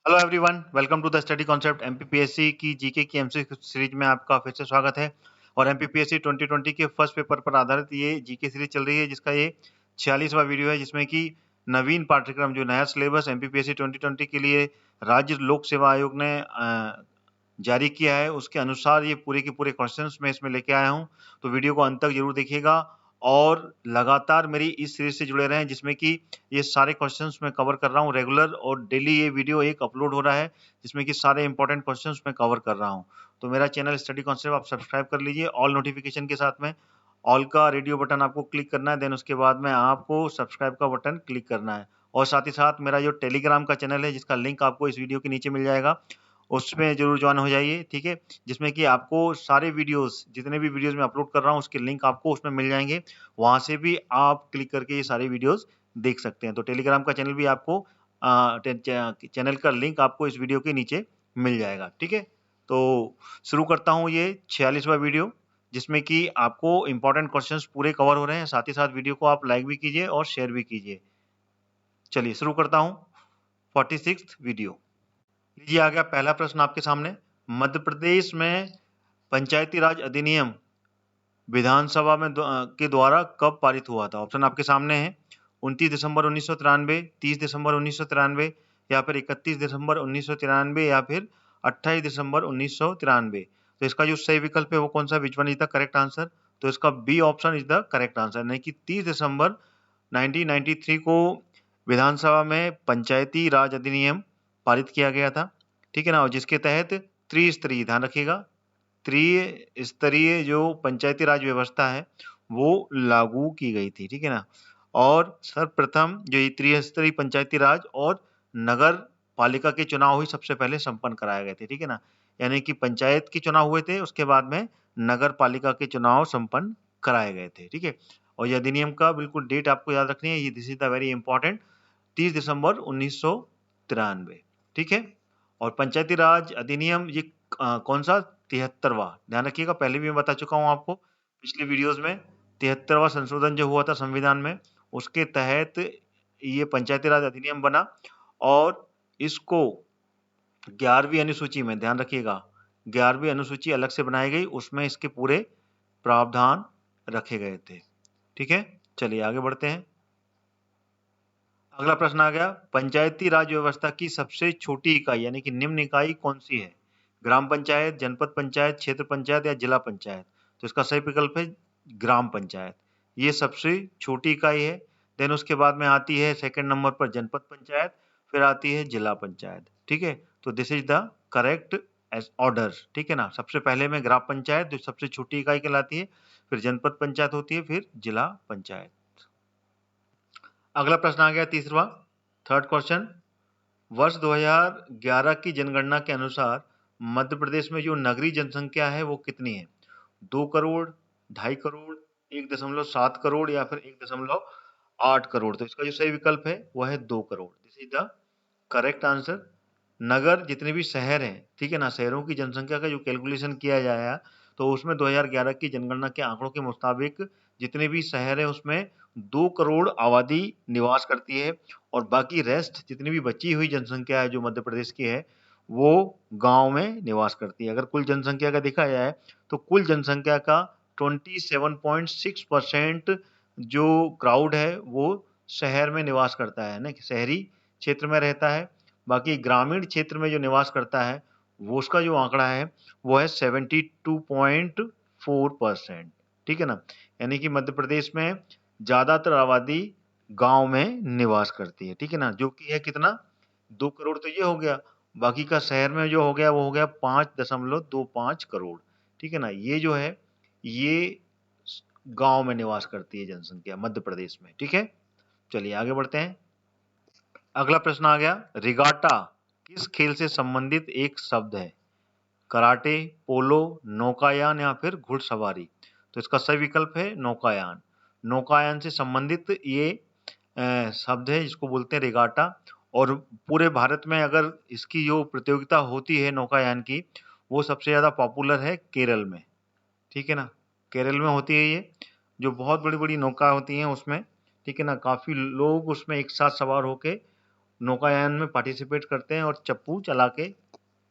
Hello everyone, welcome to the study concept. MPPSC की GK की MCQ series में आपका फिर से स्वागत है। और एमपीपीएससी 2020 के फर्स्ट पेपर पर आधारित ये जीके सीरीज चल रही है, जिसका ये 46वां वीडियो है, जिसमें कि नवीन पाठ्यक्रम जो नया सिलेबस एमपीपीएससी 2020 के लिए राज्य लोक सेवा आयोग ने जारी किया है, उसके अनुसार ये पूरे के पूरे क्वेश्चंस मैं इसमें लेके आया हूँ। तो वीडियो को अंत तक जरूर देखिएगा और लगातार मेरी इस सीरीज से जुड़े रहें, जिसमें कि ये सारे क्वेश्चंस मैं कवर कर रहा हूँ रेगुलर, और डेली ये वीडियो एक अपलोड हो रहा है जिसमें कि सारे इंपॉर्टेंट क्वेश्चंस मैं कवर कर रहा हूँ। तो मेरा चैनल स्टडी कॉन्सेप्ट आप सब्सक्राइब कर लीजिए ऑल नोटिफिकेशन के साथ में। ऑल का रेडियो बटन आपको क्लिक करना है, देन उसके बाद में आपको सब्सक्राइब का बटन क्लिक करना है। और साथ ही साथ मेरा जो टेलीग्राम का चैनल है, जिसका लिंक आपको इस वीडियो के नीचे मिल जाएगा, उसमें जरूर ज्वाइन हो जाइए, ठीक है। जिसमें कि आपको सारे वीडियोस, जितने भी वीडियोस मैं अपलोड कर रहा हूँ, उसके लिंक आपको उसमें मिल जाएंगे। वहां से भी आप क्लिक करके ये सारे वीडियोस देख सकते हैं। तो टेलीग्राम का चैनल भी आपको चैनल का लिंक आपको इस वीडियो के नीचे मिल जाएगा, ठीक है। तो शुरू करता हूँ ये 46वां वीडियो, जिसमें कि आपको इंपॉर्टेंट क्वेश्चंस पूरे कवर हो रहे हैं। साथ ही साथ वीडियो को आप लाइक भी कीजिए और शेयर भी कीजिए। चलिए शुरू करता हूँ 46th वीडियो। लीजिए आ गया पहला प्रश्न आपके सामने। मध्य प्रदेश में पंचायती राज अधिनियम विधानसभा में के द्वारा कब पारित हुआ था? ऑप्शन आपके सामने है। 29 दिसंबर 1993, 30 दिसंबर 1993, या फिर 31 दिसंबर 1993, या फिर 28 दिसंबर 1993। तो इसका जो सही विकल्प है वो कौन सा? Which one is the correct answer? तो इसका B option is the correct answer, नहीं कि 30 दिसंबर 1993 को विधानसभा में पंचायती राज अधिनियम पारित किया गया था, ठीक है ना। और जिसके तहत त्रिस्तरीय, ध्यान रखिएगा, त्रिस्तरीय जो पंचायती राज व्यवस्था है वो लागू की गई थी, ठीक है ना। और सर्वप्रथम जो ये त्रिस्तरीय पंचायती राज और नगर पालिका के चुनाव ही सबसे पहले संपन्न कराए गए थे, ठीक है ना। यानी कि पंचायत के चुनाव हुए थे, उसके बाद में नगर पालिका के चुनाव संपन्न कराए गए थे, ठीक है। और ये अधिनियम का बिल्कुल डेट आपको याद रखनी है, ये this is the very important, 30 दिसंबर 1993, ठीक है। और पंचायती राज अधिनियम ये कौन सा? 73वां, ध्यान रखिएगा, पहले भी मैं बता चुका हूं आपको पिछले वीडियोस में। 73वां संशोधन जो हुआ था संविधान में, उसके तहत ये पंचायती राज अधिनियम बना। और इसको 11वीं अनुसूची में, ध्यान रखिएगा, 11वीं अनुसूची अलग से बनाई गई, उसमें इसके पूरे प्रावधान रखे गए थे, ठीक है। चलिए आगे बढ़ते हैं। अगला प्रश्न आ गया, पंचायती राज व्यवस्था की सबसे छोटी इकाई यानी कि निम्न इकाई कौन सी है? ग्राम पंचायत, जनपद पंचायत, क्षेत्र पंचायत, या जिला पंचायत? तो इसका सही विकल्प है ग्राम पंचायत, ये सबसे छोटी इकाई है। देन उसके बाद में आती है सेकंड नंबर पर जनपद पंचायत, फिर आती है जिला पंचायत, ठीक है। तो this is the correct order, ठीक है ना। सबसे पहले में ग्राम पंचायत जो सबसे छोटी इकाई कहलाती है, फिर जनपद पंचायत होती है, फिर जिला पंचायत। अगला प्रश्न आ गया तीसरा, थर्ड क्वेश्चन। वर्ष 2011 की जनगणना के अनुसार मध्य प्रदेश में जो नगरीय जनसंख्या है वो कितनी है? 2 करोड़, 2.5 करोड़, 1.7 करोड़, या फिर 1.8 करोड़? तो इसका जो सही विकल्प है वो है 2 crore, this is the correct answer. नगर जितने भी शहर हैं, ठीक है ना, शहरों की जनसंख्या का जो कैलकुलेशन किया जाया, तो उसमें 2011 की जनगणना के आंकड़ों के मुताबिक जितने भी शहर है उसमें 2 करोड़ आबादी निवास करती है। और बाकी रेस्ट जितनी भी बची हुई जनसंख्या है जो मध्य प्रदेश की है, वो गांव में निवास करती है। अगर कुल जनसंख्या का देखा जाए तो कुल जनसंख्या का 27.6% जो क्राउड है वो शहर में निवास करता है ना, शहरी क्षेत्र में रहता है। बाकी ग्रामीण क्षेत्र में जो निवास करता है वो उसका जो आंकड़ा है वो है 72.4%, ठीक है ना। यानी कि मध्य प्रदेश में ज्यादातर आबादी गांव में निवास करती है, ठीक है ना, जो कि है कितना? 2 करोड़ तो ये हो गया। बाकी का शहर में जो हो गया वो हो गया 5.25 करोड़, ठीक है ना। ये जो है ये गांव में निवास करती है जनसंख्या मध्य प्रदेश में, ठीक है। चलिए आगे बढ़ते हैं। अगला प्रश्न आ गया, रिगाटा किस खेल से संबंधित एक शब्द है? कराटे, पोलो, नौकायान, या फिर घुड़सवारी? तो इसका सही विकल्प है नौकायान। नौकायान से संबंधित ये शब्द है जिसको बोलते हैं रिगाटा। और पूरे भारत में अगर इसकी जो प्रतियोगिता होती है नौकायान की, वो सबसे ज्यादा पॉपुलर है केरल में, ठीक है ना। केरल में होती है ये, जो बहुत बड़ी बड़ी नौका होती हैं उसमें, ठीक है ना। काफी लोग उसमें एक साथ सवार होके नौकायन में पार्टिसिपेट करते हैं और चप्पू चला के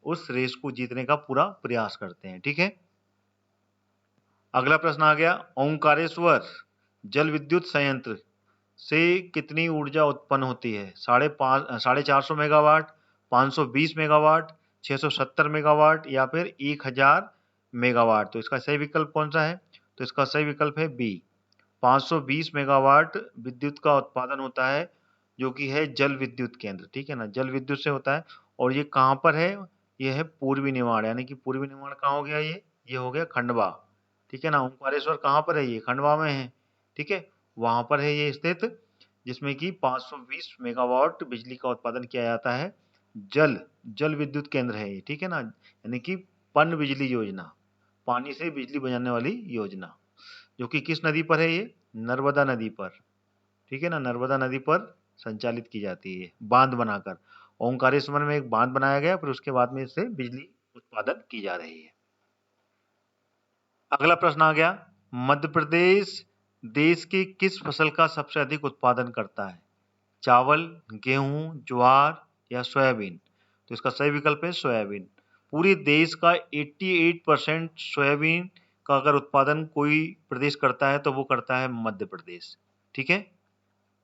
उस रेस को जीतने का पूरा प्रयास करते हैं। ठीक है, अगला प्रश्न आ गया, ओंकारेश्वर जल विद्युत संयंत्र से कितनी ऊर्जा उत्पन्न होती है? 450 मेगावाट, 520 मेगावाट, 670 मेगावाट या फिर 1000 मेगावाट। तो इसका सही विकल्प कौन सा है? तो इसका सही विकल्प है बी, 520 मेगावाट विद्युत का उत्पादन होता है, जो कि है जल विद्युत केंद्र। ठीक है ना, जल विद्युत से होता है। और ये कहाँ पर है? ये है पूर्वी निमाड़, यानी कि पूर्वी निमाड़ कहाँ हो गया? ये हो गया खंडवा। ठीक है ना, ओंकारेश्वर कहाँ पर है? ये खंडवा में है। ठीक है, वहां पर है ये स्थित, जिसमें कि 520 मेगावाट बिजली का उत्पादन किया जाता है। जल विद्युत केंद्र है ये। ठीक है ना, यानी कि पन बिजली योजना, पानी से बिजली बनाने वाली योजना, जो कि किस नदी पर है? ये नर्मदा नदी पर। ठीक है ना, नर्मदा नदी पर संचालित की जाती है बांध बनाकर। ओंकारेश्वर में एक बांध बनाया गया, फिर उसके बाद में इससे बिजली उत्पादन की जा रही है। अगला प्रश्न आ गया, मध्य प्रदेश देश की किस फसल का सबसे अधिक उत्पादन करता है? चावल, गेहूं, ज्वार या सोयाबीन? तो इसका सही विकल्प है सोयाबीन। पूरे देश का 88% सोयाबीन का अगर उत्पादन कोई प्रदेश करता है तो वो करता है मध्य प्रदेश। ठीक है,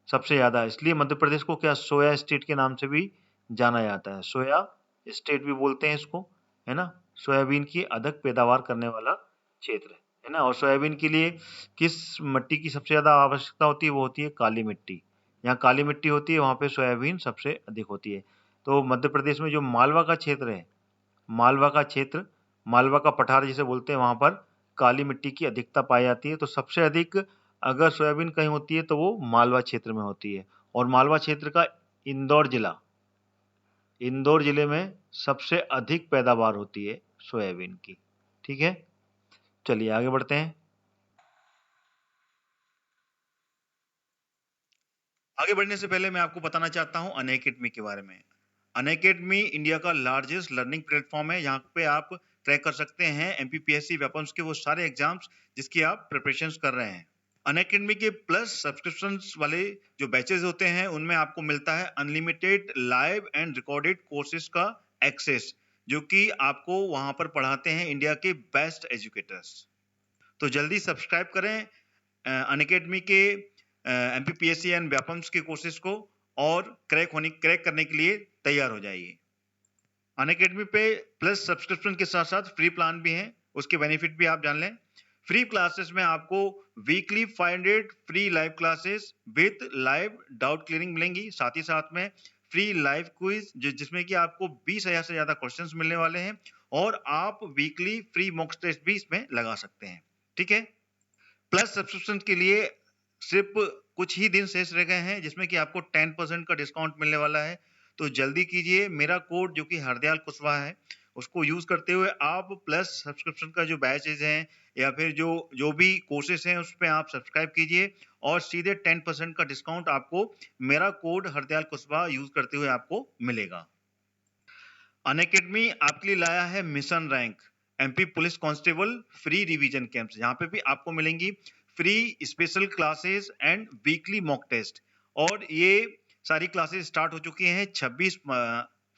सबसे ज्यादा, इसलिए मध्य प्रदेश को क्या सोया स्टेट के नाम से भी जाना जाता है। सोया स्टेट भी बोलते हैं इसको, है ना। सोयाबीन की अधिक पैदावार करने वाला क्षेत्र है ना। और सोयाबीन के लिए किस मिट्टी की सबसे ज्यादा आवश्यकता होती है? वो होती है काली मिट्टी। यहाँ काली मिट्टी होती है, वहां पे सोयाबीन सबसे अधिक होती है। तो मध्य प्रदेश में जो मालवा का क्षेत्र है, मालवा का पठार जिसे बोलते हैं, वहां पर काली मिट्टी की अधिकता पाई जाती है। तो सबसे अधिक अगर सोयाबीन कहीं होती है तो वो मालवा क्षेत्र में होती है। और मालवा क्षेत्र का इंदौर जिले में सबसे अधिक पैदावार होती है सोयाबीन की। ठीक है, चलिए आगे बढ़ते हैं। आगे बढ़ने से पहले मैं आपको बताना चाहता हूं अनअकैडमी के बारे में। अनअकैडमी इंडिया का लार्जेस्ट लर्निंग प्लेटफॉर्म है। यहाँ पे आप ट्रैक कर सकते हैं एमपीपीएससी वेपन्स के वो सारे एग्जाम्स जिसकी आप प्रिपरेशंस कर रहे हैं। अनअकैडमी के प्लस सब्सक्रिप्शन वाले जो बैचेस होते हैं, उनमें आपको मिलता है unlimited live and recorded courses का एक्सेस, जो कि आपको वहां पर पढ़ाते हैं इंडिया के बेस्ट एजुकेटर्स। तो जल्दी सब्सक्राइब करें अनअकैडमी के एमपीपीएससी एंड व्यापम्स के कोर्सेज को, और क्रैक करने के लिए तैयार हो जाइए। अनअकैडमी पे प्लस सब्सक्रिप्शन के साथ साथ फ्री प्लान भी है, उसके बेनिफिट भी आप जान लें। फ्री क्लासेस में आपको weekly 500 free live classes with live doubt clearing मिलेंगी। साथ ही साथ में फ्री लाइव क्विज, जिसमें कि आपको 20,000 से ज्यादा क्वेश्चंस मिलने वाले हैं, और आप वीकली फ्री मॉक टेस्ट भी इसमें लगा सकते हैं। ठीक है, प्लस सब्सक्रिप्शन के लिए सिर्फ कुछ ही दिन शेष रह गए हैं, जिसमें कि आपको 10% का डिस्काउंट मिलने वाला है। तो जल्दी कीजिए, मेरा कोड जो कि हरदयाल कुशवाहा है, उसको यूज करते हुए आप प्लस सब्सक्रिप्शन का जो बैचेज हैं या फिर जो भी कोर्सेज हैं उस पर आप सब्सक्राइब कीजिए, और सीधे 10% का डिस्काउंट आपको मेरा कोड हरदयाल कुशवाहा यूज करते हुए आपको मिलेगा। अनअकैडमी आपके लिए लाया है mission rank MP police constable free revision camps. यहाँ पे भी आपको मिलेंगी free special classes and weekly mock test, और ये सारी क्लासेस स्टार्ट हो चुकी हैं 26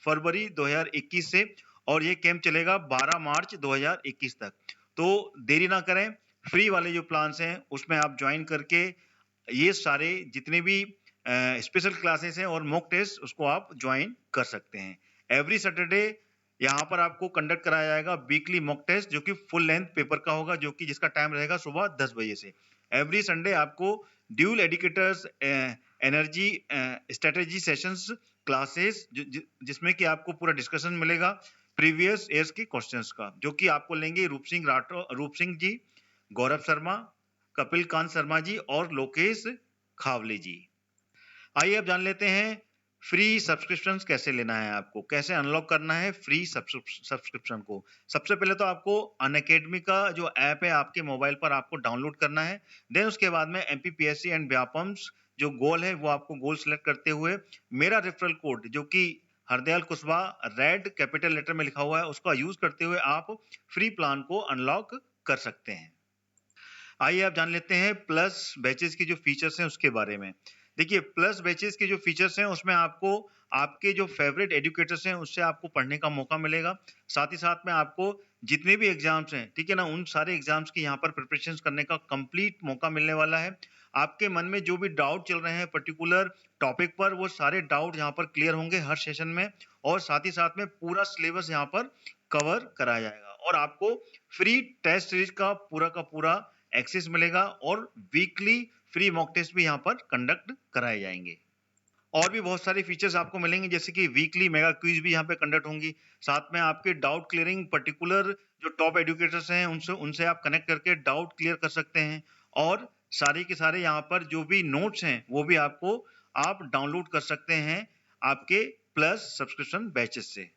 फरवरी 2021 से, और ये कैंप चलेगा 12 मार्च 2021 तक। तो देरी ना करें, फ्री वाले जो प्लान्स हैं उसमें आप ज्वाइन करके ये सारे जितने भी स्पेशल क्लासेस हैं और मॉक टेस्ट, उसको आप ज्वाइन कर सकते हैं। एवरी सैटरडे यहाँ पर आपको कंडक्ट कराया जाएगा वीकली मॉक टेस्ट, जो कि फुल लेंथ पेपर का होगा, जो कि जिसका टाइम रहेगा सुबह 10 बजे से। एवरी संडे आपको dual educators energy strategy sessions classes, जिसमें कि आपको पूरा डिस्कशन मिलेगा प्रीवियस ईयर्स के क्वेश्चंस का, जो कि आपको लेंगे रूप सिंह जी, गौरव शर्मा, कपिल कांत शर्मा जी और लोकेश खावले जी। आइए अब जान लेते हैं फ्री सब्सक्रिप्शन कैसे लेना है, आपको कैसे अनलॉक करना है फ्री सब्सक्रिप्शन को। सबसे पहले तो आपको अनअकैडमी का जो ऐप है आपके मोबाइल पर आपको डाउनलोड करना है। देन उसके बाद में एमपीपीएससी एंड व्यापम्स जो गोल है वो आपको गोल सिलेक्ट करते हुए मेरा रेफरल कोड, जो कि Hardayal Kushwaha red capital letter में लिखा हुआ है, उसका यूज करते हुए आप फ्री प्लान को अनलॉक कर सकते हैं। आइए आप जान लेते हैं प्लस बैचेस की जो फीचर्स हैं उसके बारे में। देखिए प्लस बैचेस के जो फीचर्स हैं उसमें आपको आपके जो फेवरेट एजुकेटर्स हैं उससे आपको पढ़ने का मौका मिलेगा। साथ ही साथ में आपको जितने भी एग्जाम्स हैं, ठीक है ना, उन सारे एग्जाम्स की यहाँ पर प्रिपरेशन करने का कंप्लीट मौका मिलने वाला है। आपके मन में जो भी डाउट चल रहे हैं पर्टिकुलर टॉपिक पर, वो सारे डाउट यहाँ पर क्लियर होंगे हर सेशन में, और साथ ही साथ में पूरा सिलेबस यहाँ पर कवर कराया जाएगा और आपको फ्री टेस्ट सीरीज का पूरा एक्सेस मिलेगा और वीकली फ्री मॉक टेस्ट भी यहाँ पर कंडक्ट कराए जाएंगे। और भी बहुत सारे फीचर्स आपको मिलेंगे, जैसे कि वीकली मेगा क्विज भी यहाँ पे कंडक्ट होंगी। साथ में आपके डाउट क्लियरिंग पर्टिकुलर जो टॉप एजुकेटर्स हैं उनसे उनसे आप कनेक्ट करके डाउट क्लियर कर सकते हैं, और सारे के सारे यहाँ पर जो भी नोट्स हैं वो भी आपको आप डाउनलोड कर सकते हैं आपके प्लस सब्सक्रिप्शन बैचेस से।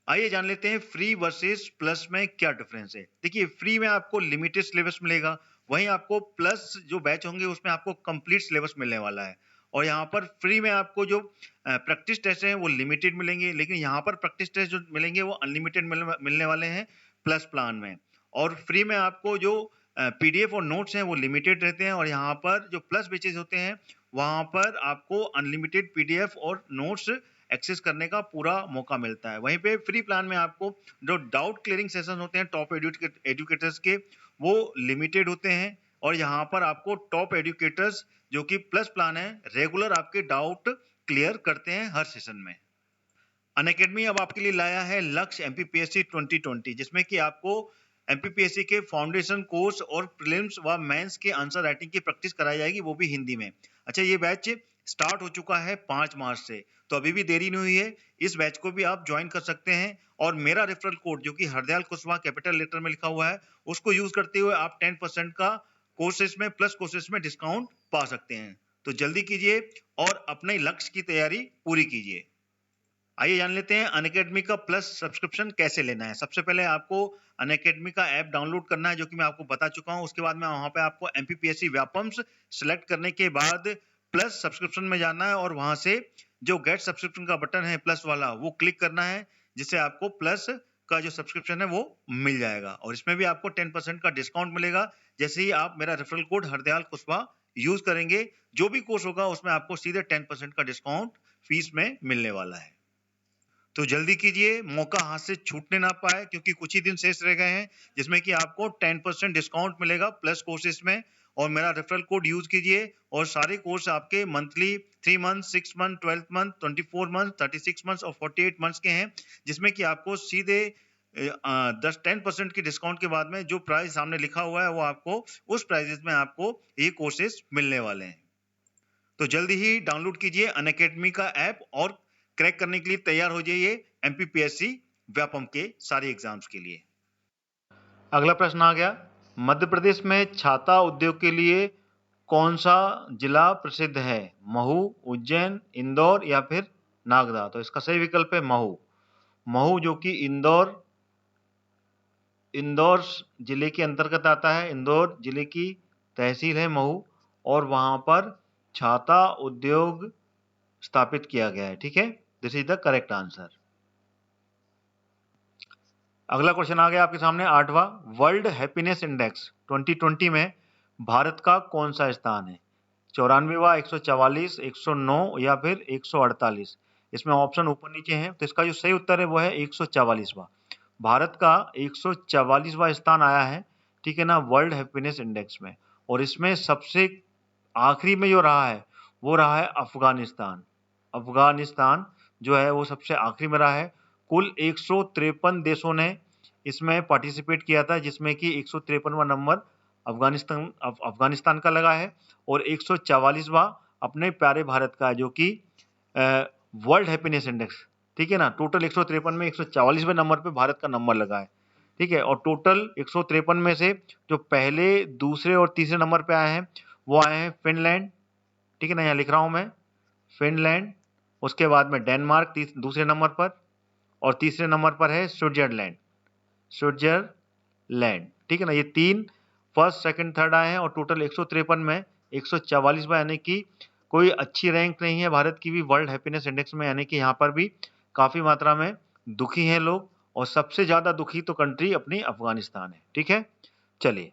आइए जान लेते हैं फ्री वर्सेस प्लस में क्या डिफरेंस है। देखिए फ्री में आपको लिमिटेड सिलेबस मिलेगा, वहीं आपको प्लस जो बैच होंगे उसमें आपको कंप्लीट सिलेबस मिलने वाला है। और यहाँ पर फ्री में आपको जो प्रैक्टिस टेस्ट हैं वो लिमिटेड मिलेंगे, लेकिन यहाँ पर प्रैक्टिस टेस्ट जो मिलेंगे वो अनलिमिटेड मिलने वाले हैं प्लस प्लान में। और फ्री में आपको जो पीडीएफ और नोट्स हैं वो लिमिटेड रहते हैं, और यहाँ पर जो प्लस बैचेस होते हैं वहां पर आपको अनलिमिटेड पीडीएफ और नोट्स एक्सेस करने का पूरा मौका मिलता है। वहीं पे फ्री प्लान में आपको जो डाउट क्लियरिंग सेशन होते हैं टॉप एजुकेटर्स के, वो लिमिटेड होते हैं, और यहाँ पर आपको टॉप एजुकेटर्स जो कि प्लस प्लान है रेगुलर आपके डाउट क्लियर करते हैं हर सेशन में। अनअकैडमी अब आपके लिए लाया है लक्ष्य एमपीपीएससी 2020, जिसमें कि आपको एमपीपीएससी के फाउंडेशन कोर्स और प्रीलिम्स व मेंस के आंसर राइटिंग की प्रैक्टिस कराई जाएगी, वो भी हिंदी में। अच्छा, ये बैच स्टार्ट हो चुका है 5 मार्च से, तो अभी भी देरी नहीं हुई है, इस बैच को भी आप ज्वाइन कर सकते हैं। और मेरा रेफरल कोड जो कि हरदयाल कुशवाहा कैपिटल लेटर में लिखा हुआ है उसको यूज करते हुए आप 10% का कोर्सेज में प्लस कोर्सेज में डिस्काउंट पा सकते हैं। तो जल्दी कीजिए और अपने लक्ष्य की तैयारी पूरी कीजिए। आइए जान लेते हैं अनअकैडमी का प्लस सब्सक्रिप्शन कैसे लेना है। सबसे पहले आपको अनअकैडमी का ऐप डाउनलोड करना है, जो कि मैं आपको बता चुका हूं। उसके बाद में वहां पे आपको एमपीपीएससी व्यापम्स सिलेक्ट करने के बाद प्लस सब्सक्रिप्शन में जाना है, और वहां से जो गेट सब्सक्रिप्शन का बटन है प्लस वाला वो क्लिक करना है, जिससे आपको प्लस का जो सब्सक्रिप्शन है वो मिल जाएगा। और इसमें भी आपको 10% का डिस्काउंट मिलेगा जैसे ही आप मेरा referral code Hardayal Kushwaha use करेंगे। जो भी कोर्स होगा उसमें आपको सीधे 10% का डिस्काउंट फीस में मिलने वाला है। तो जल्दी कीजिए, मौका हाथ से छूटने ना पाए, क्योंकि कुछ ही दिन शेष रह गए हैं जिसमें कि आपको 10% डिस्काउंट मिलेगा प्लस कोर्सेज में। और मेरा रेफरल कोड यूज कीजिए, और सारे कोर्स आपके monthly 3 month, 6 month, 12 month, 24 month, 36 month और 48 मंथ्स के हैं, जिसमें कि आपको सीधे 10% की डिस्काउंट के बाद में जो प्राइस सामने लिखा हुआ है वो आपको उस प्राइजेस में आपको ये कोर्सेज मिलने वाले हैं। तो जल्दी ही डाउनलोड कीजिए अनअकैडमी का ऐप और क्रैक करने के लिए तैयार हो जाइए एमपीपीएससी व्यापम के सारे एग्जाम्स के लिए। अगला प्रश्न आ गया, मध्य प्रदेश में छाता उद्योग के लिए कौन सा जिला प्रसिद्ध है? महू, उज्जैन, इंदौर या फिर नागदा? तो इसका सही विकल्प है महू। महू जो कि इंदौर जिले के अंतर्गत आता है। इंदौर जिले की तहसील है महू, और वहां पर छाता उद्योग स्थापित किया गया है। ठीक है, this is the correct answer. अगला क्वेश्चन आ गया आपके सामने 8वां, वर्ल्ड हैप्पीनेस इंडेक्स 2020 में भारत का कौन सा स्थान है? 94वां, 144, 109 या फिर 148? इसमें ऑप्शन ऊपर नीचे हैं, तो इसका जो सही उत्तर है वो है 144वां। भारत का 144वां स्थान आया है, ठीक है ना, वर्ल्ड हैप्पीनेस इंडेक्स में। और इसमें सबसे आखिरी में जो रहा है वो रहा है अफगानिस्तान। अफगानिस्तान जो है वो सबसे आखिरी में रहा है। कुल 153 देशों ने इसमें पार्टिसिपेट किया था, जिसमें कि 153वां नंबर अफगानिस्तान का लगा है, और 144वां अपने प्यारे भारत का, जो कि वर्ल्ड हैप्पीनेस इंडेक्स, ठीक है ना। टोटल 153 में 144वें नंबर पे भारत का नंबर लगा है, ठीक है। और टोटल 153 में से जो पहले, दूसरे और तीसरे नंबर पे आए हैं वो आए हैं फिनलैंड, ठीक है ना, यहाँ लिख रहा हूं मैं फिनलैंड। उसके बाद में डेनमार्क दूसरे नंबर पर, और तीसरे नंबर पर है स्विट्जरलैंड, ठीक है ना। ये 3 फर्स्ट, सेकंड, थर्ड आए हैं, और टोटल 153 में 144वां, यानी कि कोई अच्छी रैंक नहीं है भारत की भी वर्ल्ड हैप्पीनेस इंडेक्स में, यानी कि यहाँ पर भी काफी मात्रा में दुखी हैं लोग, और सबसे ज्यादा दुखी तो कंट्री अपनी अफगानिस्तान है। ठीक है, चलिए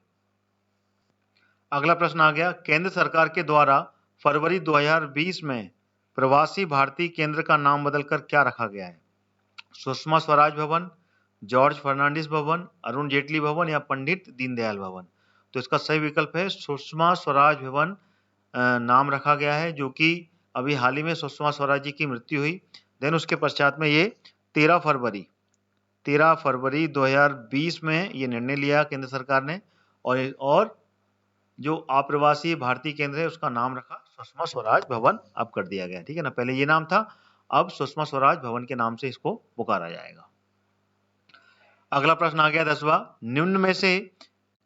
अगला प्रश्न आ गया, केंद्र सरकार के द्वारा फरवरी 2020 में प्रवासी भारतीय केंद्र का नाम बदलकर क्या रखा गया है? सुषमा स्वराज भवन, जॉर्ज फर्नांडिस भवन, अरुण जेटली भवन या पंडित दीनदयाल भवन? तो इसका सही विकल्प है सुषमा स्वराज भवन नाम रखा गया है, जो कि अभी हाल ही में सुषमा स्वराज जी की मृत्यु हुई। देन उसके पश्चात में ये 13 फरवरी 2020 में ये निर्णय लिया केंद्र सरकार ने, और जो अप्रवासी भारतीय केंद्र है उसका नाम रखा सुषमा स्वराज भवन अब कर दिया गया। ठीक है ना, पहले ये नाम था, अब सुषमा स्वराज भवन के नाम से इसको पुकारा जाएगा। अगला प्रश्न आ गया 10वां, निम्न में से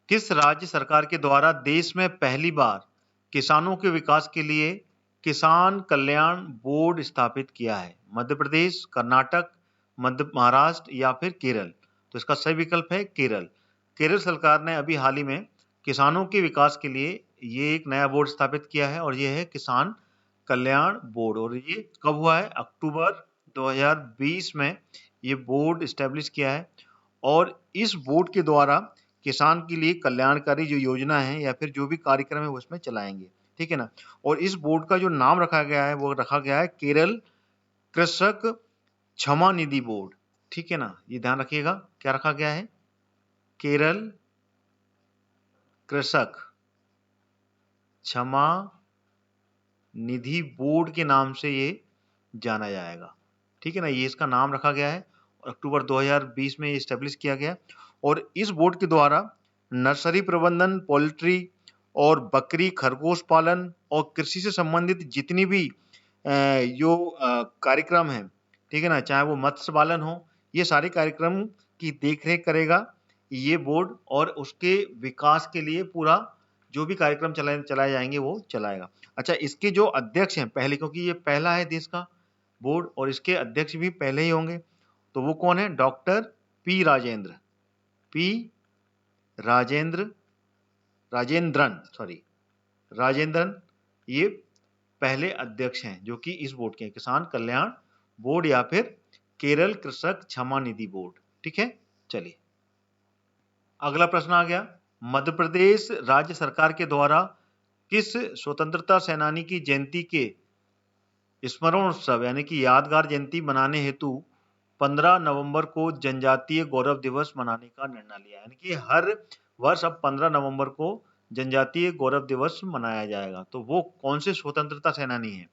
किस राज्य सरकार के द्वारा देश में पहली बार किसानों के विकास के लिए किसान कल्याण बोर्ड स्थापित किया है? मध्य प्रदेश, कर्नाटक, महाराष्ट्र या फिर केरल? तो इसका सही विकल्प है केरल। केरल सरकार ने अभी हाल ही में किसानों के विकास के लिए ये एक नया बोर्ड स्थापित किया है, और ये है किसान कल्याण बोर्ड। और ये कब हुआ है? अक्टूबर 2020 में ये बोर्ड स्टैब्लिश किया है, और इस बोर्ड के द्वारा किसान के लिए कल्याणकारी जो योजना है या फिर जो भी कार्यक्रम है वो उसमें चलाएंगे। ठीक है ना, और इस बोर्ड का जो नाम रखा गया है वो रखा गया है केरल कृषक क्षमा निधि बोर्ड। ठीक है ना, ये ध्यान रखिएगा, क्या रखा गया है? केरल कृषक क्षमा निधि बोर्ड के नाम से ये जाना जाएगा। ठीक है ना, ये इसका नाम रखा गया है, अक्टूबर 2020 में ये स्टैब्लिश किया गया, और इस बोर्ड के द्वारा नर्सरी प्रबंधन, पोल्ट्री और बकरी खरगोश पालन और कृषि से संबंधित जितनी भी जो कार्यक्रम है, ठीक है ना, चाहे वो मत्स्य पालन हो, ये सारे कार्यक्रम की देखरेख करेगा ये बोर्ड, और उसके विकास के लिए पूरा जो भी कार्यक्रम चलाए जाएंगे वो चलाएगा। अच्छा, इसके जो अध्यक्ष हैं पहले, क्योंकि ये पहला है देश का बोर्ड और इसके अध्यक्ष भी पहले ही होंगे, तो वो कौन है? डॉक्टर पी राजेंद्रन, ये पहले अध्यक्ष हैं जो कि इस बोर्ड के, किसान कल्याण बोर्ड या फिर केरल कृषक क्षमा निधि बोर्ड। ठीक है, चलिए अगला प्रश्न आ गया, मध्य प्रदेश राज्य सरकार के द्वारा किस स्वतंत्रता सेनानी की जयंती के स्मरणोत्सव यानी कि यादगार जयंती मनाने हेतु 15 नवंबर को जनजातीय गौरव दिवस मनाने का निर्णय लिया? यानी कि हर वर्ष अब 15 नवंबर को जनजातीय गौरव दिवस मनाया जाएगा। तो वो कौन से स्वतंत्रता सेनानी हैं?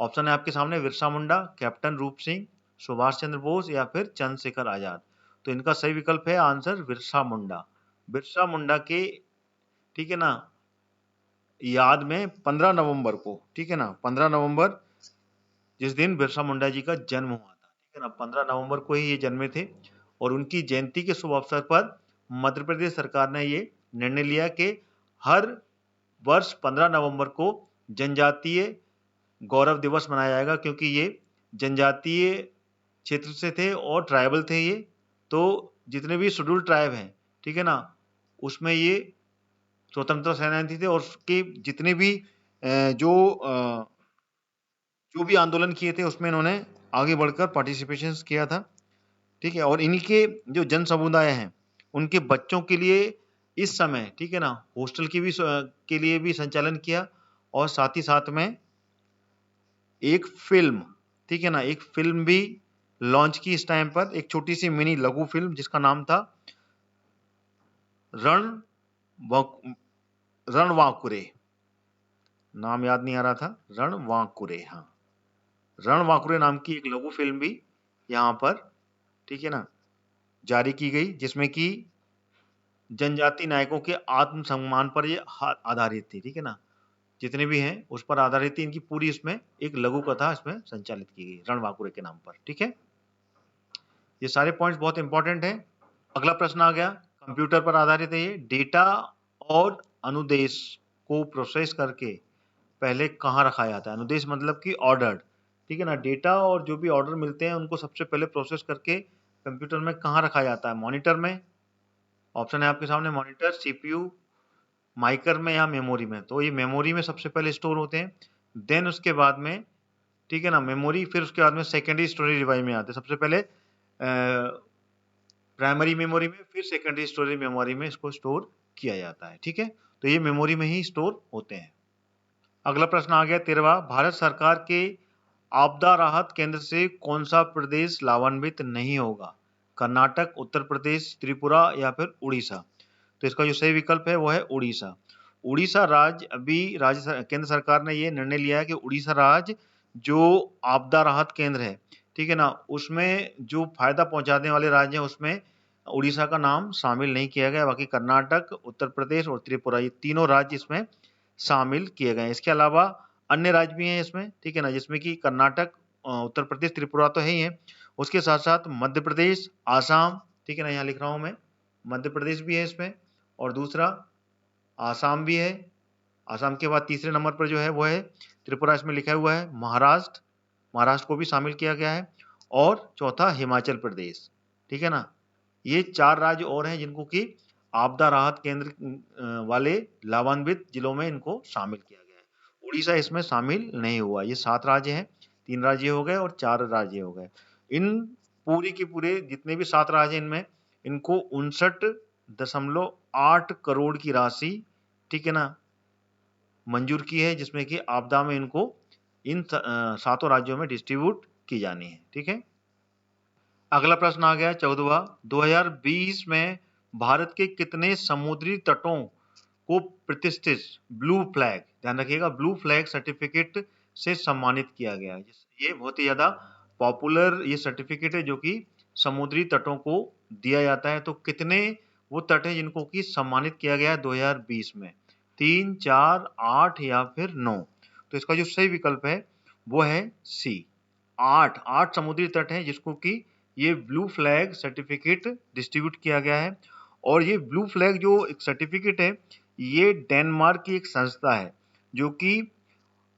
ऑप्शन है आपके सामने, बिरसा मुंडा, कैप्टन रूप सिंह, सुभाष चंद्र बोस या फिर चंद्रशेखर आजाद? तो इनका सही विकल्प है आंसर बिरसा मुंडा। बिरसा मुंडा के, ठीक है ना, याद में 15 नवंबर को, ठीक है ना, 15 नवंबर जिस दिन बिरसा मुंडा जी का जन्म हुआ था, ठीक है ना, 15 नवंबर को ही ये जन्मे थे, और उनकी जयंती के शुभ अवसर पर मध्य प्रदेश सरकार ने ये निर्णय लिया कि हर वर्ष 15 नवंबर को जनजातीय गौरव दिवस मनाया जाएगा, क्योंकि ये जनजातीय क्षेत्र से थे और ट्राइबल थे ये, तो जितने भी शेड्यूल्ड ट्राइब हैं, ठीक है ना, उसमें ये स्वतंत्रता सेनानी थे, और उसके जितने भी जो भी आंदोलन किए थे उसमें इन्होंने आगे बढ़कर पार्टिसिपेशन किया था। ठीक है, और इन्हीं के जो जन समुदाय हैं उनके बच्चों के लिए इस समय, ठीक है ना, हॉस्टल की भी के लिए भी संचालन किया, और साथ ही साथ में एक फिल्म, ठीक है ना, एक फिल्म भी लॉन्च की इस टाइम पर, एक छोटी सी मिनी लघु फिल्म जिसका नाम था रणवांकुरे। नाम याद नहीं आ रहा था, रणवांकुरे, हाँ, रणवांकुरे नाम की एक लघु फिल्म भी यहाँ पर, ठीक है ना, जारी की गई, जिसमें कि जनजाति नायकों के आत्मसम्मान पर ये आधारित थी। ठीक है ना, जितने भी हैं उस पर आधारित थी, इनकी पूरी इसमें एक लघु कथा इसमें संचालित की गई रणवांकुरे के नाम पर। ठीक है, ये सारे पॉइंट्स बहुत इंपॉर्टेंट हैं। अगला प्रश्न आ गया, कंप्यूटर पर आधारित है ये, डेटा और अनुदेश को प्रोसेस करके पहले कहाँ रखा जाता है? अनुदेश मतलब कि ऑर्डर्ड, ठीक है ना, डेटा और जो भी ऑर्डर मिलते हैं उनको सबसे पहले प्रोसेस करके कंप्यूटर में कहाँ रखा जाता है? मॉनिटर में, ऑप्शन है आपके सामने, मॉनिटर, सीपीयू, माइकर में या मेमोरी में? तो ये मेमोरी में सबसे पहले स्टोर होते हैं, देन उसके बाद में, ठीक है ना, मेमोरी, फिर उसके बाद में सेकेंडरी स्टोरेज डिवाइस में आते हैं। सबसे पहले प्राइमरी मेमोरी में, फिर सेकेंडरी स्टोरेज मेमोरी में इसको स्टोर किया जाता है। ठीक है, तो ये मेमोरी में ही स्टोर होते हैं। अगला प्रश्न आ गया 13वां, भारत सरकार के आपदा राहत केंद्र से कौन सा प्रदेश लाभान्वित नहीं होगा? कर्नाटक, उत्तर प्रदेश, त्रिपुरा या फिर उड़ीसा? तो इसका जो सही विकल्प है वो है उड़ीसा। उड़ीसा राज्य अभी केंद्र सरकार ने ये निर्णय लिया है कि उड़ीसा राज्य जो आपदा राहत केंद्र है, ठीक है ना, उसमें जो फायदा पहुंचाने वाले राज्य हैं उसमें उड़ीसा का नाम शामिल नहीं किया गया। बाकी कर्नाटक, उत्तर प्रदेश और त्रिपुरा ये तीनों राज्य इसमें शामिल किए गए हैं। इसके अलावा अन्य राज्य भी हैं इसमें, ठीक है ना, जिसमें कि कर्नाटक, उत्तर प्रदेश, त्रिपुरा तो है ही है, उसके साथ साथ मध्य प्रदेश, आसाम, ठीक है ना, यहाँ लिख रहा हूँ मैं, मध्य प्रदेश भी है इसमें, और दूसरा आसाम भी है। आसाम के बाद तीसरे नंबर पर जो है वो है त्रिपुरा, इसमें लिखा हुआ है महाराष्ट्र, महाराष्ट्र को भी शामिल किया गया है, और चौथा हिमाचल प्रदेश, ठीक है ना। ये 4 राज्य और हैं जिनको कि आपदा राहत केंद्र वाले लाभान्वित जिलों में इनको शामिल किया गया है। उड़ीसा इसमें शामिल नहीं हुआ। ये 7 राज्य हैं, 3 राज्य हो गए और 4 राज्य हो गए। इन पूरी की पूरे जितने भी 7 राज्य हैं इनमें इनको 59.8 करोड़ की राशि, ठीक है ना, मंजूर की है, जिसमें कि आपदा में इनको इन 7 राज्यों में डिस्ट्रीब्यूट की जानी है, ठीक है। अगला प्रश्न आ गया 14वां, 2020 में भारत के कितने समुद्री तटों को प्रतिष्ठित ब्लू फ्लैग, ध्यान रखिएगा, ब्लू फ्लैग सर्टिफिकेट से सम्मानित किया गया है? ये बहुत ही ज्यादा पॉपुलर ये सर्टिफिकेट है जो कि समुद्री तटों को दिया जाता है। तो कितने वो तट हैं जिनको कि सम्मानित किया गया है 2020 में? 3, 4, 8 या फिर 9? तो इसका जो सही विकल्प है वो है सी, 8 समुद्री तट हैं जिसको कि ये ब्लू फ्लैग सर्टिफिकेट डिस्ट्रीब्यूट किया गया है। और ये ब्लू फ्लैग जो एक सर्टिफिकेट है ये डेनमार्क की एक संस्था है जो कि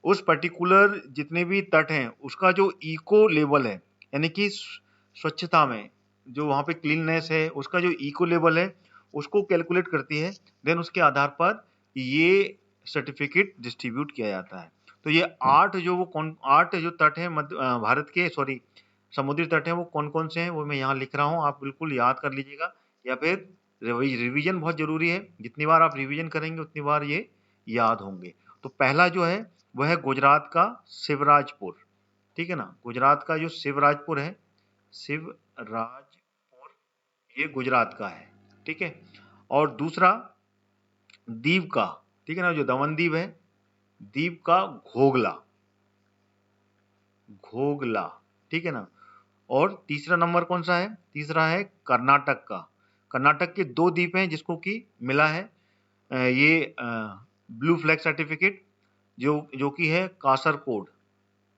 उस पर्टिकुलर जितने भी तट हैं उसका जो इको लेवल है, यानी कि स्वच्छता में जो वहाँ पे क्लीननेस है उसका जो इको लेवल है उसको कैलकुलेट करती है। देन उसके आधार पर ये सर्टिफिकेट डिस्ट्रीब्यूट किया जाता है। तो ये 8 जो तट हैं भारत के समुद्री तट हैं वो कौन कौन से हैं वो मैं यहाँ लिख रहा हूँ, आप बिल्कुल याद कर लीजिएगा, या फिर रिवीजन बहुत जरूरी है, जितनी बार आप रिवीजन करेंगे उतनी बार ये याद होंगे। तो पहला जो है वह है गुजरात का शिवराजपुर, ठीक है ना, गुजरात का जो शिवराजपुर है, शिवराजपुर ये गुजरात का है, ठीक है। और दूसरा दीव का, ठीक है ना, जो दमन दीव है, दीव का घोगला, घोगला, ठीक है ना। और तीसरा नंबर कौन सा है? तीसरा है कर्नाटक का, कर्नाटक के 2 द्वीप हैं जिसको कि मिला है ये ब्लू फ्लैग सर्टिफिकेट, जो कि है कासरकोड,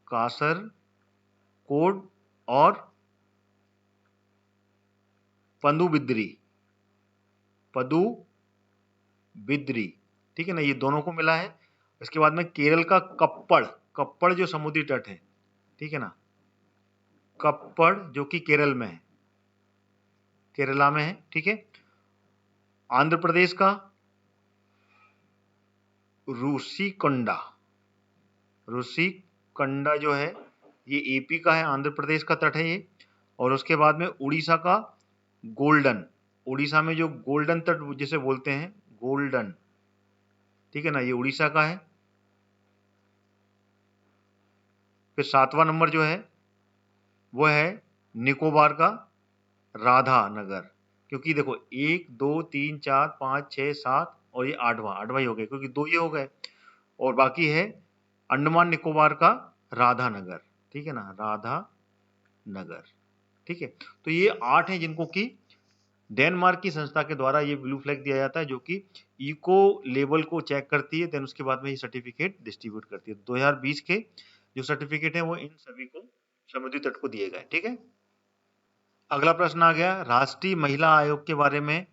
कासरकोड और पदुबिद्री, ठीक है ना, ये दोनों को मिला है। इसके बाद में केरल का कप्पड़ जो समुद्री तट है, ठीक है ना, कप्पड़ जो कि केरल में है, केरला में है, ठीक है। आंध्र प्रदेश का रूसीकंडा जो है ये एपी का है, आंध्र प्रदेश का तट है ये। और उसके बाद में उड़ीसा का गोल्डन, उड़ीसा में जो गोल्डन तट जिसे बोलते हैं गोल्डन, ठीक है ना, ये उड़ीसा का है। फिर 7वां नंबर जो है वो है निकोबार का राधा नगर, क्योंकि देखो 1, 2, 3, 4, 5, 6, 7 और ये 8वां ही हो गया क्योंकि 2 ये हो गए, और बाकी है अंडमान निकोबार का राधा नगर, ठीक है ना, राधा नगर, ठीक है। तो ये 8 हैं जिनको कि डेनमार्क की संस्था के द्वारा ये ब्लू फ्लैग दिया जाता है जो कि इको लेवल को चेक करती है, देन उसके बाद में ये सर्टिफिकेट डिस्ट्रीब्यूट करती है। 2020 के जो सर्टिफिकेट है वो इन सभी को समुद्री तट को दिए गए, ठीक है। अगला प्रश्न आ गया, राष्ट्रीय महिला आयोग के बारे में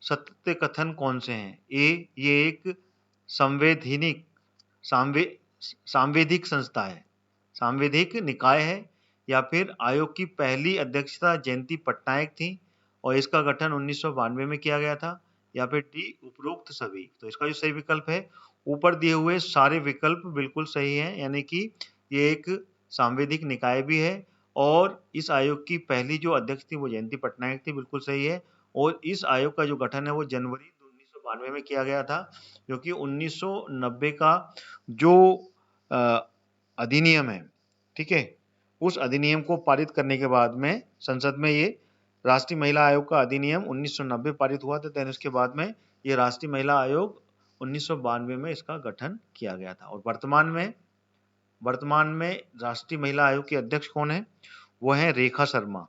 सत्य कथन कौन से हैं? ए, ये एक संवैधानिक सांविधिक संस्था है, सांविधिक निकाय है, या फिर आयोग की पहली अध्यक्षता जयंती पटनायक थी और इसका गठन 1992 में किया गया था, या फिर डी उपरोक्त सभी? तो इसका जो सही विकल्प है, ऊपर दिए हुए सारे विकल्प बिल्कुल सही हैं, यानी कि ये एक सांविधिक निकाय भी है और इस आयोग की पहली जो अध्यक्ष थी वो जयंती पटनायक थी, बिल्कुल सही है। और इस आयोग का जो गठन है वो जनवरी 1992 में किया गया था, जो कि 1990 का जो अधिनियम है, ठीक है, उस अधिनियम को पारित करने के बाद में संसद में ये राष्ट्रीय महिला आयोग का अधिनियम 1990 पारित हुआ था। देन उसके बाद में ये राष्ट्रीय महिला आयोग 1992 में इसका गठन किया गया था। और वर्तमान में राष्ट्रीय महिला आयोग के अध्यक्ष कौन है? वो है रेखा शर्मा,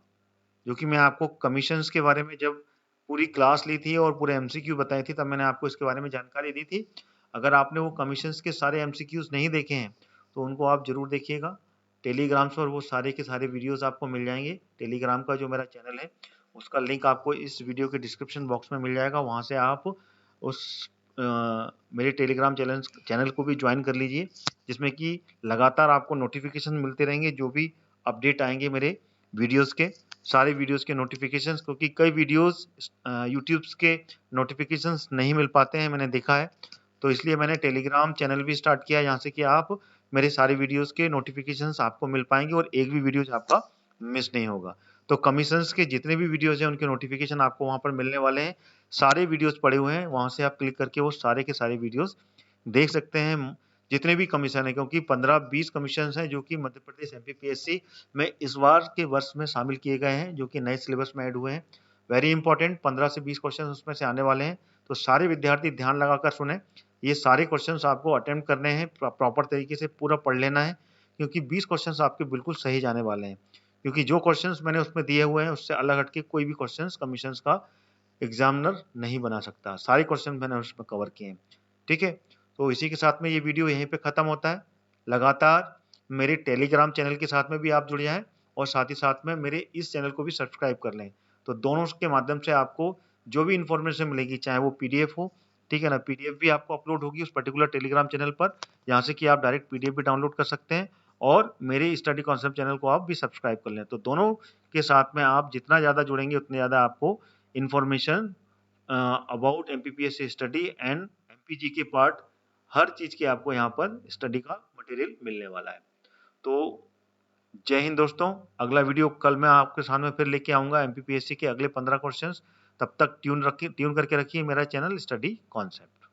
जो कि मैं आपको कमीशंस के बारे में जब पूरी क्लास ली थी और पूरे एमसीक्यू बताई थी तब मैंने आपको इसके बारे में जानकारी दी थी। अगर आपने वो कमीशंस के सारे एमसीक्यूज नहीं देखे हैं तो उनको आप जरूर देखिएगा। टेलीग्राम पर वो सारे के सारे वीडियोस आपको मिल जाएंगे। टेलीग्राम का जो मेरा चैनल है उसका लिंक आपको इस वीडियो के डिस्क्रिप्शन बॉक्स में मिल जाएगा। वहाँ से आप उस मेरे टेलीग्राम चैनल को भी ज्वाइन कर लीजिए, जिसमें कि लगातार आपको नोटिफिकेशन मिलते रहेंगे जो भी अपडेट आएंगे मेरे वीडियोस के, सारे वीडियोस के नोटिफिकेशंस, क्योंकि कई वीडियोस यूट्यूब के नोटिफिकेशंस नहीं मिल पाते हैं, मैंने देखा है। तो इसलिए मैंने टेलीग्राम चैनल भी स्टार्ट किया, यहाँ से कि आप मेरे सारे वीडियोस के नोटिफिकेशंस आपको मिल पाएंगे और एक भी वीडियोस आपका मिस नहीं होगा। तो कमीशंस के जितने भी वीडियोस हैं उनके नोटिफिकेशन आपको वहाँ पर मिलने वाले हैं। सारे वीडियोस पड़े हुए हैं, वहाँ से आप क्लिक करके वो सारे के सारे वीडियोस देख सकते हैं, जितने भी कमीशन है, क्योंकि 15-20 कमीशन हैं जो कि मध्य प्रदेश एमपीपीएससी में इस बार के वर्ष में शामिल किए गए हैं, जो कि नए सिलेबस में ऐड हुए हैं। वेरी इंपॉर्टेंट 15 से 20 क्वेश्चन उसमें से आने वाले हैं, तो सारे विद्यार्थी ध्यान लगाकर सुने। ये सारे क्वेश्चंस आपको अटेम्प्ट करने हैं, प्रॉपर तरीके से पूरा पढ़ लेना है, क्योंकि 20 क्वेश्चंस आपके बिल्कुल सही जाने वाले हैं। क्योंकि जो क्वेश्चंस मैंने उसमें दिए हुए हैं उससे अलग हटके कोई भी क्वेश्चंस कमीशंस का एग्जामिनर नहीं बना सकता। सारे क्वेश्चन मैंने उसमें कवर किए हैं, ठीक है। तो इसी के साथ में ये वीडियो यहीं पे खत्म होता है। लगातार मेरे टेलीग्राम चैनल के साथ में भी आप जुड़ जाएं और साथ ही साथ में मेरे इस चैनल को भी सब्सक्राइब कर लें। तो दोनों के माध्यम से आपको जो भी इंफॉर्मेशन मिलेगी, चाहे वो पीडीएफ हो, ठीक है ना, पीडीएफ भी आपको अपलोड होगी उस पर्टिकुलर टेलीग्राम चैनल पर, यहाँ से कि आप डायरेक्ट पीडीएफ भी डाउनलोड कर सकते हैं और मेरे स्टडी कॉन्सेप्ट चैनल को आप भी सब्सक्राइब कर लें। तो दोनों के साथ में आप जितना ज़्यादा जुड़ेंगे उतने ज़्यादा आपको information about MPPSC study and MPG के पार्ट, हर चीज के आपको यहाँ पर स्टडी का मटेरियल मिलने वाला है। तो जय हिंद दोस्तों, अगला वीडियो कल मैं आपके सामने फिर लेके आऊंगा एमपीपीएससी के अगले 15 क्वेश्चंस। तब तक ट्यून करके रखिए मेरा चैनल स्टडी कॉन्सेप्ट।